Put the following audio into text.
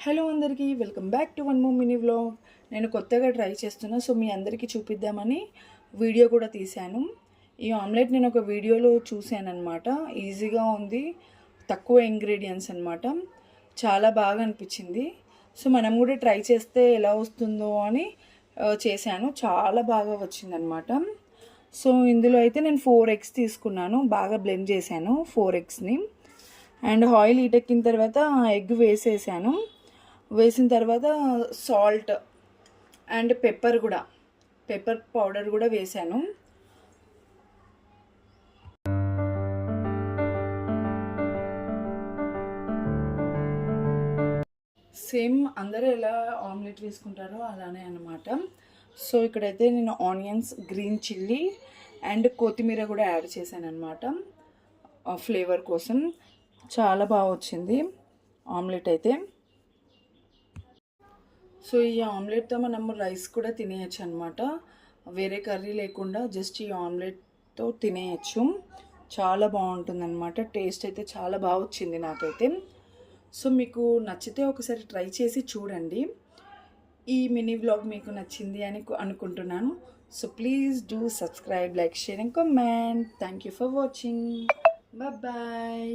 Hello అందరికీ welcome back to one more mini vlog. నేను కొత్తగా ట్రై చేస్తున్నా, సో మీ అందరికీ చూపిద్దామని వీడియో కూడా తీశాను. ఈ ఆమ్లెట్ నేను ఒక వీడియోలో చూశాను అనమాట. ఈజీగా ఉంది, తక్కువ ఇంగ్రీడియంట్స్ అనమాట. చాలా బాగా అనిపించింది. సో మనం కూడా ట్రై చేస్తే ఎలా వస్తుందో అని చేశాను. చాలా బాగా వచ్చిందనమాట. సో ఇందులో అయితే నేను 4 eggs తీసుకున్నాను, బాగా బ్లెండ్ చేశాను 4 eggsని. అండ్ ఆయిల్ హీటెక్కిన తర్వాత ఎగ్ వేసేసాను. వేసిన తర్వాత సాల్ట్ అండ్ పెప్పర్ పౌడర్ కూడా వేసాను. సేమ్ అందరూ ఎలా ఆమ్లెట్ వేసుకుంటారో అలానే అనమాట. సో ఇక్కడైతే నేను ఆనియన్స్, గ్రీన్ చిల్లీ అండ్ కొత్తిమీర కూడా యాడ్ చేశాను అనమాట, ఫ్లేవర్ కోసం. చాలా బాగా వచ్చింది ఆమ్లెట్ అయితే. సో ఈ ఆమ్లెట్తో మనము రైస్ కూడా తినేయచ్చు అనమాట, వేరే కర్రీ లేకుండా జస్ట్ ఈ ఆమ్లెట్తో తినేయచ్చు. చాలా బాగుంటుంది అనమాట. టేస్ట్ అయితే చాలా బాగా వచ్చింది నాకైతే. సో మీకు నచ్చితే ఒకసారి ట్రై చేసి చూడండి. ఈ మినీ వ్లాగ్ మీకు నచ్చింది అని అనుకుంటున్నాను. So please do subscribe, like, share and comment. Thank you for watching. Bye.